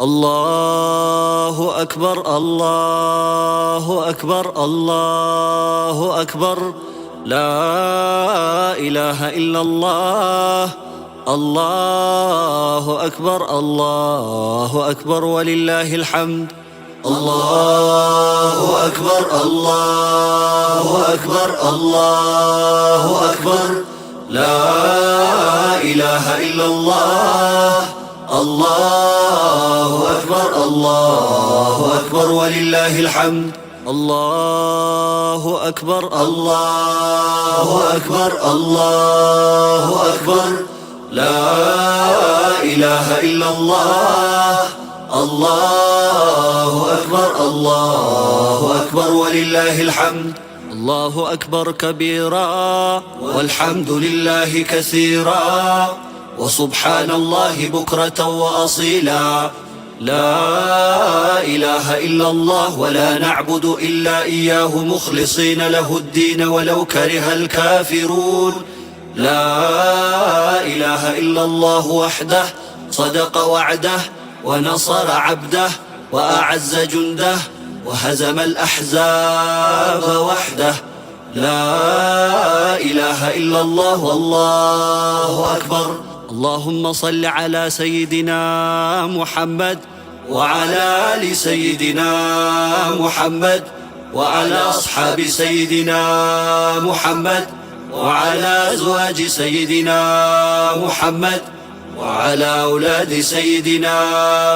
الله أكبر الله أكبر الله أكبر لا إله إلا الله الله أكبر الله أكبر ولله الحمد الله أكبر الله أكبر الله أكبر لا إله إلا الله الله أكبر الله أكبر ولله الحمد الله أكبر الله أكبر الله أكبر لا إله إلا الله الله أكبر الله أكبر ولله الحمد الله أكبر كبيرا والحمد لله كثيرا وسبحان الله بكرة وأصيلا لا إله إلا الله ولا نعبد إلا إياه مخلصين له الدين ولو كره الكافرون لا إله إلا الله وحده صدق وعده ونصر عبده وأعز جنده وهزم الأحزاب وحده لا إله إلا الله والله أكبر اللهم صل على سيدنا محمد وعلى آل سيدنا محمد وعلى أصحاب سيدنا محمد وعلى أزواج سيدنا محمد وعلى أولاد سيدنا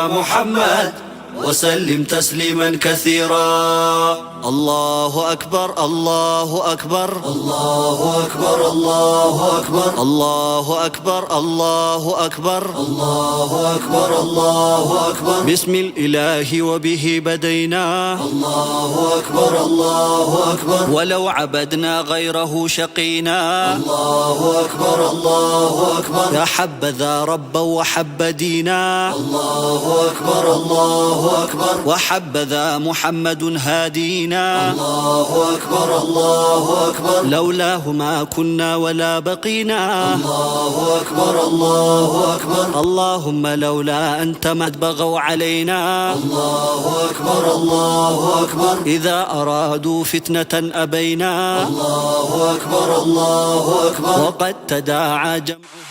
محمد وسلم تسليما كثيرا الله أكبر الله أكبر الله أكبر الله أكبر الله أكبر الله أكبر الله أكبر الله أكبر بسم الإله وبه بدينا الله أكبر الله أكبر ولو عبدنا غيره شقينا الله أكبر الله أكبر يا حبذا ربا وحب دينا الله أكبر الله أكبر وحبذا محمد هادينا الله أكبر الله أكبر لولاه ما كنا ولا بقينا الله أكبر الله أكبر اللهم لولا أنت ما بغوا علينا الله أكبر الله أكبر إذا أرادوا فتنة أبينا الله أكبر الله أكبر وقد تداعى جمعهم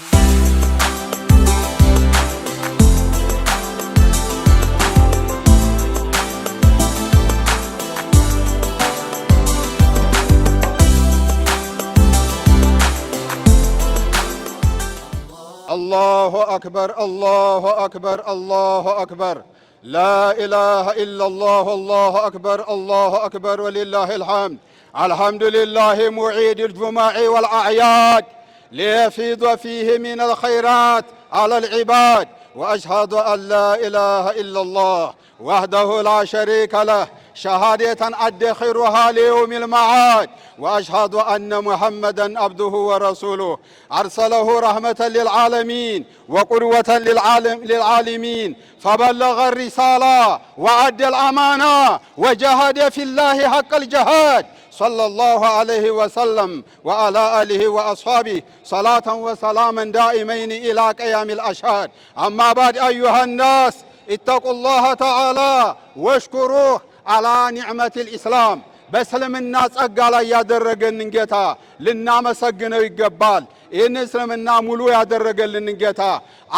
الله أكبر الله أكبر الله أكبر لا إله إلا الله الله أكبر الله أكبر ولله الحمد الحمد لله معيد الجمع والأعياد ليفيض فيه من الخيرات على العباد وأشهد أن لا إله إلا الله وحده لا شريك له شهادة أدخرها ليوم المعاد وأشهد أن محمدًا عبده ورسوله أرسله رحمة للعالمين وقدوة للعالمين فبلغ الرسالة وأدى الأمانة وجاهد في الله حق الجهاد صلى الله عليه وسلم وعلى آله وأصحابه صلاة وسلاما دائمين إلى قيام الأشهاد أما بعد أيها الناس اتقوا الله تعالى واشكروه على نعمة الإسلام بسلمنا ጸጋ ላይ ያደረገልን ጌታ ልናመሰግነው ይገባል። ይህን እስልምና ሙሉ ያደረገልን ጌታ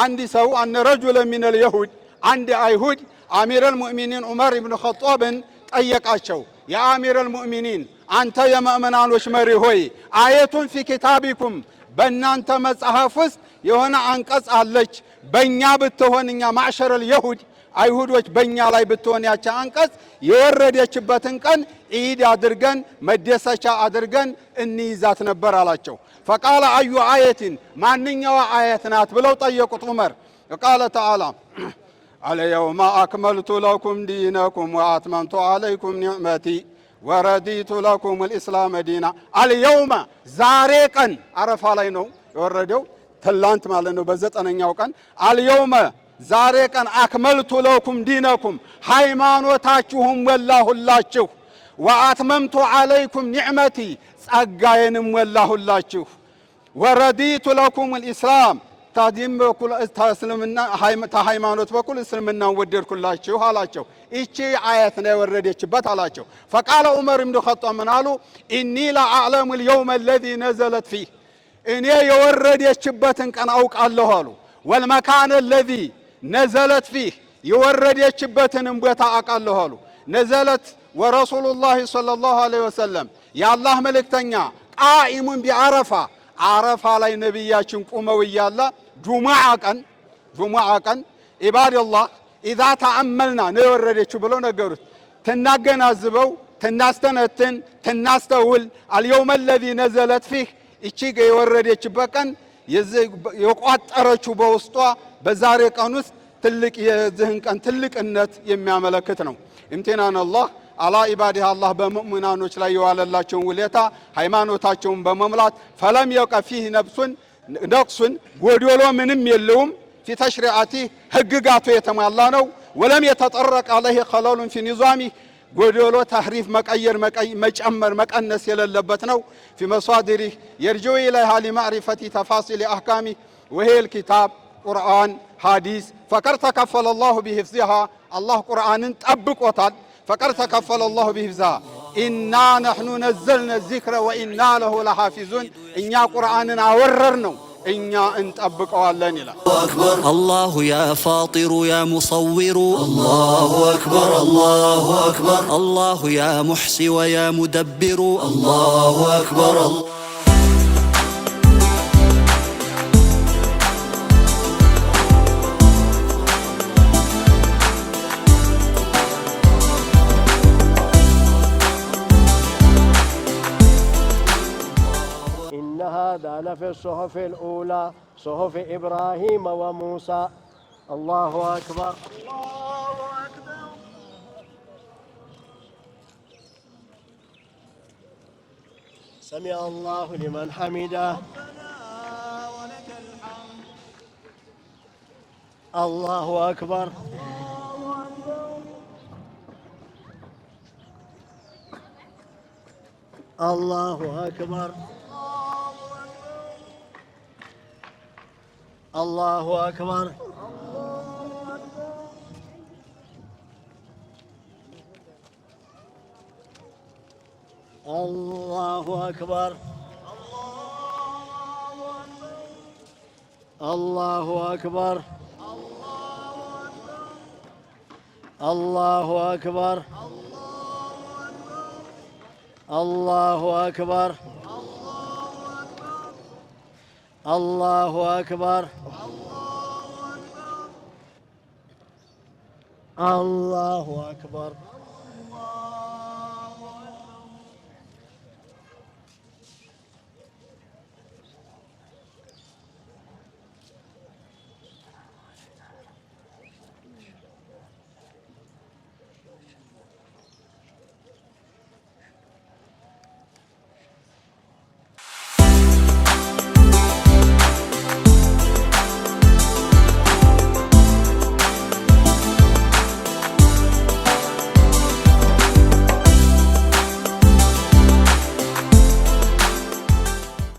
አንድ ሰው አን ረጁለ ሚን اليهود አንድ አይሁድ አሚር المؤمنين ዑመር ኢብኑ ኸጧብን ጠየቃቸው። የአሚር المؤمنين አንተ የሙእሚናኖች መሪ ሆይ አየቱን ፊ ኪታቢኩም በእናንተ መጽሐፍ ውስጥ የሆነ አንቀጽ አለች በእኛ ብትሆንኛ ማዕሸረ اليهود አይሁዶች በእኛ ላይ ብትሆን ያቺ አንቀጽ የወረደችበትን ቀን ዒድ አድርገን መደሰቻ አድርገን እንይዛት ነበር አላቸው። فقال أي آية ማንኛው አያት ናት ብለው ጠየቁት ዑመር قال تعالى اليوم أكملت لكم دينكم وأتممت عليكم نعمتي ورضيت لكم الإسلام دينا اليوم ዛሬ ቀን አረፋ ላይ ነው የወረደው ትላንት ማለት ነው በዘጠነኛው ቀን اليوم ዛሬ ቀን አክመልቱ ለኩም ዲነኩም ሃይማኖታችሁም ወላሁላችሁ ወአትመምቱ አለይኩም ኒዕመቲ ጸጋዬንም ወላሁላችሁ ወረዲቱ ለኩም الإسلام ታዲም በኩል እስልምና ሃይማኖት በኩል እስልምናን ወደድኩላችሁ አላቸው። እቺ አያት ነው የወረደችበት አላቸው። ፈቃለ ዑመር ኢብኑ ኸጣብ ምን አሉ? ኢኒ ለአዕለሙ اليوم الذي نزلت فيه እኔ የወረደችበትን ቀን አውቃለሁ አሉ። ወልመካነ الذي نزلت فيه የወረደችበትንም ቦታ አውቃለሁ አሉ። ነዘለት ወረሱሉላህ ሰለላሁ ዐለይሂ ወሰለም የአላህ መልእክተኛ ቃኢሙን ቢዐረፋ አረፋ ላይ ነቢያችን ቁመው እያለ ጁሙዓ ቀን ኢባደላህ ኢዛ ተአመልና ነው የወረደችው ብለው ነገሩት። ትናገናዝበው፣ ትናስተነትን፣ ትናስተውል አልየውመ ለዚ ነዘለት ፊህ እቺ የወረደችበት ቀን የቋጠረችው በውስጧ በዛሬ ቀን ውስጥ ትልቅ የዚህን ቀን ትልቅነት የሚያመለክት ነው። ኢምቲናን አላህ አላ ኢባዲህ አላህ በሙእሚናኖች ላይ የዋለላቸውን ውለታ ሃይማኖታቸውን በመምላት ፈለም የውቀ ፊህ ነቅሱን ጎዶሎ ምንም የለውም። ፊ ተሽሪዓቲ ህግጋቱ የተሟላ ነው። ወለም የተጠረቀ አለህ ኸለሉን ፊ ኒዛሚ ጎዶሎ ተህሪፍ መቀየር መጨመር መቀነስ የሌለበት ነው። ፊ መሳዲሪህ የርጅው ኢለይሃ ሊማዕሪፈቲ ተፋሲል አህካሚ ወሄል ኪታብ ቁርአን ሐዲስ ፈቀድ ተከፈለ አላሁ ቢሂፍዚሃ አላህ ቁርአንን ጠብቆታል። ፈቀድ ተከፈለ አላሁ ቢሂፍዚሃ ኢና ነሕኑ ነዘልነ ዚክረ ወኢና ለሁ ለሓፊዙን እኛ ቁርአንን አወረር ነው እኛ እንጠብቀዋለን ይላል። الله يا فاطر يا مصور الله أكبر الله أكبر الله يا محصي ويا مدبر الله أكبر هذا لفي الصحف الأولى صحف إبراهيم وموسى الله أكبر الله أكبر سمع الله لمن حمده ولك الحمد الله أكبر الله أكبر الله أكبر الله أكبر الله أكبر الله أكبر الله أكبر الله أكبر الله أكبر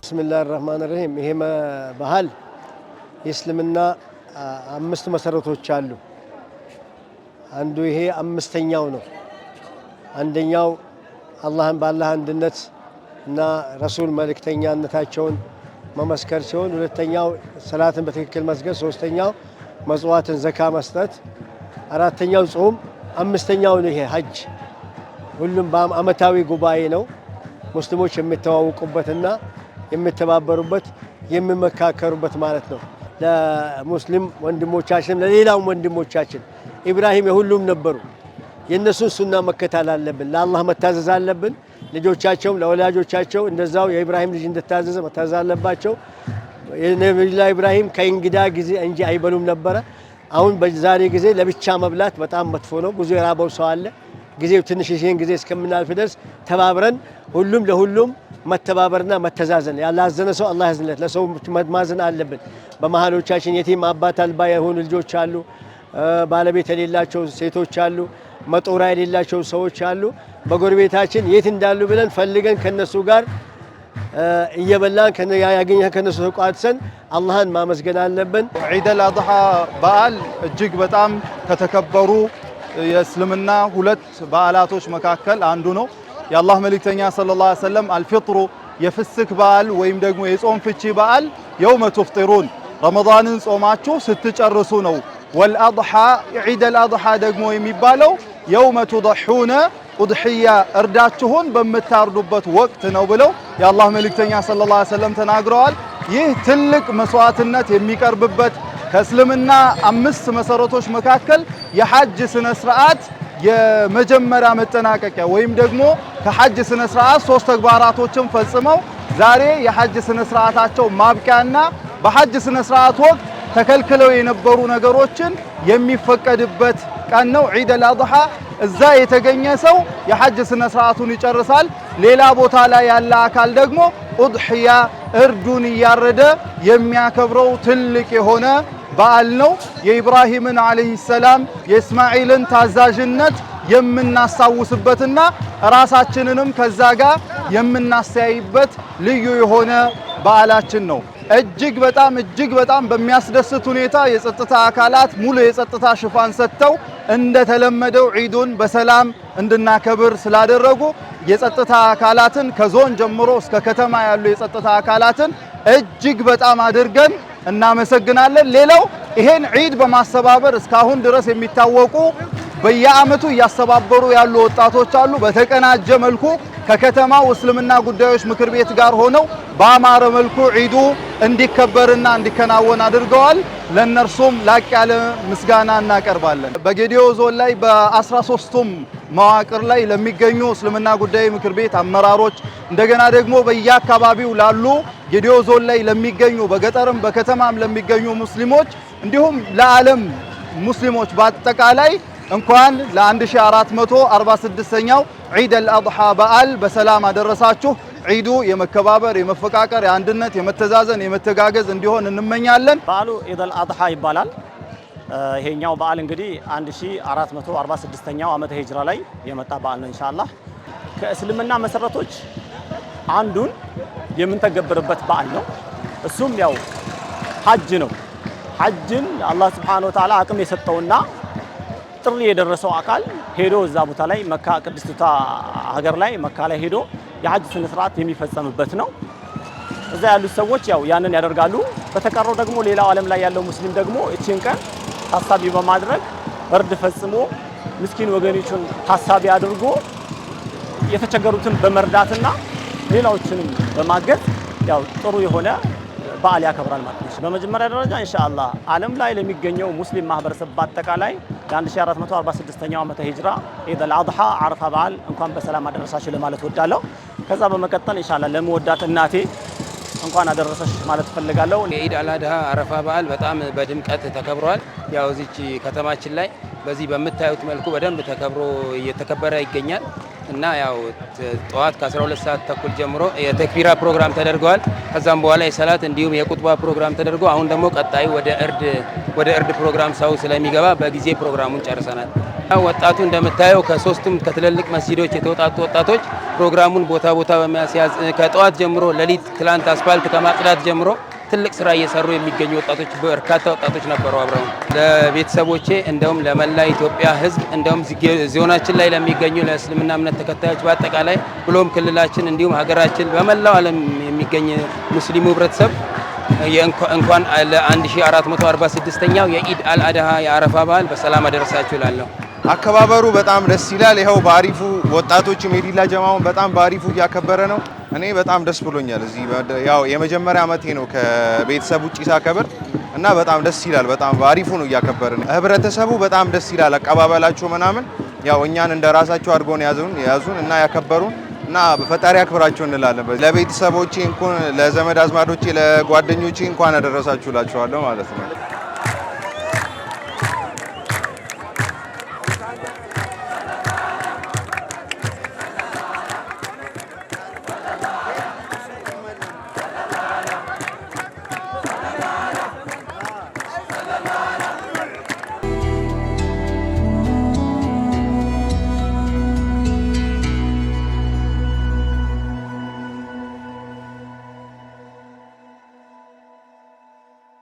ብስሚላህ ራህማን ራሂም። ይሄ ባህል የእስልምና አምስት መሰረቶች አሉ። አንዱ ይሄ አምስተኛው ነው። አንደኛው አላህን በአላህ አንድነት እና ረሱል መልእክተኛነታቸውን መመስከር ሲሆን፣ ሁለተኛው ሰላትን በትክክል መስገድ፣ ሶስተኛው መጽዋዕትን ዘካ መስጠት፣ አራተኛው ጾም፣ አምስተኛው ነው ይሄ ሐጅ። ሁሉም በአመታዊ ጉባኤ ነው ሙስሊሞች የሚተዋወቁበትና የሚተባበሩበት የሚመካከሩበት ማለት ነው። ለሙስሊም ወንድሞቻችን ለሌላውም ወንድሞቻችን ኢብራሂም የሁሉም ነበሩ። የነሱን ሱና መከተል አለብን። ለአላህ መታዘዝ አለብን። ልጆቻቸውም ለወላጆቻቸው እንደዛው የኢብራሂም ልጅ እንደታዘዘ መታዘዝ አለባቸው። የነብዩላህ ኢብራሂም ከእንግዳ ጊዜ እንጂ አይበሉም ነበረ። አሁን በዛሬ ጊዜ ለብቻ መብላት በጣም መጥፎ ነው። ብዙ የራበው ሰው አለ። ጊዜው ትንሽ ይሄን ጊዜ እስከምናልፍ ድረስ ተባብረን ሁሉም ለሁሉም መተባበርና መተዛዘን ያላዘነ ሰው አላህ ያዝንለት። ለሰው ማዘን አለብን። በመሃሎቻችን የቲም አባት አልባ የሆኑ ልጆች አሉ። ባለቤት የሌላቸው ሴቶች አሉ። መጦሪያ የሌላቸው ሰዎች አሉ። በጎረቤታችን የት እንዳሉ ብለን ፈልገን ከነሱ ጋር እየበላን ያገኘን ከነሱ ተቋድሰን አላህን ማመስገን አለብን። ዒድ አልአድሃ በዓል እጅግ በጣም ከተከበሩ የእስልምና ሁለት በዓላቶች መካከል አንዱ ነው። የአላህ መልእክተኛ ሰለላሁ ዐለይሂ ወሰለም አልፊጥሩ የፍስክ በዓል ወይም ደግሞ የጾም ፍቺ በዓል የውመ ቱፍጢሩን ረመዳንን ጾማችሁ ስትጨርሱ ነው። ወልአድሃ ዒድ አልአድሃ ደግሞ የሚባለው የውመ ቱضሑነ ኡድሕያ እርዳችሁን በምታርዱበት ወቅት ነው ብለው የአላህ መልእክተኛ ሰለላሁ ዐለይሂ ወሰለም ተናግረዋል። ይህ ትልቅ መስዋዕትነት የሚቀርብበት ከእስልምና 5 መሰረቶች መካከል የሐጅ ስነ ስርዓት የመጀመሪያ መጠናቀቂያ ወይም ደግሞ ከሐጅ ስነ ስርዓት 3 ተግባራቶችን ፈጽመው ዛሬ የሐጅ ስነ ስርዓታቸው ማብቂያና በሐጅ ስነ ስርዓት ወቅት ተከልክለው የነበሩ ነገሮችን የሚፈቀድበት ቀን ነው ዒድ አልአድሃ። እዛ የተገኘ ሰው የሐጅ ስነ ስርዓቱን ይጨርሳል። ሌላ ቦታ ላይ ያለ አካል ደግሞ ኡድሕያ እርዱን እያረደ የሚያከብረው ትልቅ የሆነ በዓል ነው። የኢብራሂምን አለይሂ ሰላም የእስማኤልን ታዛዥነት የምናስታውስበትና ራሳችንንም ከዛ ጋር የምናስተያይበት ልዩ የሆነ በዓላችን ነው። እጅግ በጣም በሚያስደስት ሁኔታ የጸጥታ አካላት ሙሉ የጸጥታ ሽፋን ሰጥተው እንደተለመደው ዒዱን በሰላም እንድናከብር ስላደረጉ የጸጥታ አካላትን ከዞን ጀምሮ እስከ ከተማ ያሉ የጸጥታ አካላትን እጅግ በጣም አድርገን እናመሰግናለን። ሌላው ይሄን ዒድ በማስተባበር እስካሁን ድረስ የሚታወቁ በየዓመቱ እያስተባበሩ ያሉ ወጣቶች አሉ። በተቀናጀ መልኩ ከከተማው እስልምና ጉዳዮች ምክር ቤት ጋር ሆነው በአማረ መልኩ ዒዱ እንዲከበርና እንዲከናወን አድርገዋል። ለነርሱም ላቅ ያለ ምስጋና እናቀርባለን። በጌዲዮ ዞን ላይ በ13ቱም መዋቅር ላይ ለሚገኙ እስልምና ጉዳይ ምክር ቤት አመራሮች እንደገና ደግሞ በየአካባቢው ላሉ ጌዲዮ ዞን ላይ ለሚገኙ በገጠርም በከተማም ለሚገኙ ሙስሊሞች እንዲሁም ለዓለም ሙስሊሞች በአጠቃላይ እንኳን ለ1446ኛው ዒድ አልአድሃ በዓል በሰላም አደረሳችሁ። ዒዱ የመከባበር፣ የመፈቃቀር፣ የአንድነት፣ የመተዛዘን፣ የመተጋገዝ እንዲሆን እንመኛለን። በዓሉ ዒድ አልአድሃ ይባላል። ይሄኛው በዓል እንግዲህ 1446ኛው ዓመተ ሂጅራ ላይ የመጣ በዓል ነው። ኢንሻአላህ ከእስልምና መሰረቶች አንዱን የምንተገብርበት በዓል ነው። እሱም ያው ሐጅ ነው። ሐጅን አላህ Subhanahu Wa Ta'ala አቅም የሰጠውና ጥሪ የደረሰው አካል ሄዶ እዛ ቦታ ላይ መካ ቅድስቷ ሀገር ላይ መካ ላይ ሄዶ የሐጅ ስነ ስርዓት የሚፈጸምበት ነው። እዛ ያሉት ሰዎች ያው ያንን ያደርጋሉ። በተቀረው ደግሞ ሌላው ዓለም ላይ ያለው ሙስሊም ደግሞ እቺን ቀን ታሳቢ በማድረግ እርድ ፈጽሞ ምስኪን ወገኖቹን ታሳቢ አድርጎ የተቸገሩትን በመርዳትና ሌላዎችንም በማገዝ ያው ጥሩ የሆነ በዓል ያከብራል ማለት ነው። በመጀመሪያ ደረጃ ኢንሻአላህ ዓለም ላይ ለሚገኘው ሙስሊም ማህበረሰብ በአጠቃላይ ለ1446ኛው ዓመተ ሂጅራ ዒድ አልአድሃ አረፋ በዓል እንኳን በሰላም አደረሳችሁ ለማለት ወዳለሁ። ከዛ በመቀጠል ኢንሻአላህ ለመወዳት እናቴ እንኳን አደረሰሽ ማለት ፈልጋለሁ። የዒድ አልአድሃ አረፋ በዓል በጣም በድምቀት ተከብሯል። ያው እዚች ከተማችን ላይ በዚህ በምታዩት መልኩ በደንብ ተከብሮ እየተከበረ ይገኛል እና ያው ጠዋት ከ12 ሰዓት ተኩል ጀምሮ የተክቢራ ፕሮግራም ተደርገዋል። ከዛም በኋላ የሰላት እንዲሁም የቁጥባ ፕሮግራም ተደርጎ አሁን ደግሞ ቀጣዩ ወደ እርድ ፕሮግራም ሰው ስለሚገባ በጊዜ ፕሮግራሙን ጨርሰናል። ወጣቱ እንደምታየው ከሶስቱም ከትልልቅ መስጂዶች የተወጣጡ ወጣቶች ፕሮግራሙን ቦታ በማስያዝ ከጠዋት ጀምሮ ሌሊት ትላንት አስፋልት ከማጽዳት ጀምሮ ትልቅ ስራ እየሰሩ የሚገኙ ወጣቶች በርካታ ወጣቶች ነበሩ አብረው። ለቤተሰቦቼ እንደውም ለመላ ኢትዮጵያ ሕዝብ እንደውም ዞናችን ላይ ለሚገኙ ለእስልምና እምነት ተከታዮች በአጠቃላይ ብሎም ክልላችን እንዲሁም ሀገራችን በመላው ዓለም የሚገኝ ሙስሊሙ ህብረተሰብ እንኳን ለ1446ኛው የዒድ አልአድሃ የአረፋ በዓል በሰላም አደረሳችሁ እላለሁ። አከባበሩ በጣም ደስ ይላል። ይኸው በአሪፉ ወጣቶችም የዲላ ጀማውን በጣም በአሪፉ እያከበረ ነው። እኔ በጣም ደስ ብሎኛል። እዚህ ያው የመጀመሪያ ዓመቴ ነው ከቤተሰብ ውጪ ሳከብር እና በጣም ደስ ይላል። በጣም በአሪፉ ነው እያከበርን። ህብረተሰቡ በጣም ደስ ይላል አቀባበላቸው ምናምን ያው እኛን እንደ ራሳቸው አድርገው ነው ያዙን እና ያከበሩን እና በፈጣሪ አክብራቸው እንላለን። ለቤተሰቦቼ እንኳን ለዘመድ አዝማዶቼ ለጓደኞቼ እንኳን አደረሳችሁ እላችኋለሁ ማለት ነው።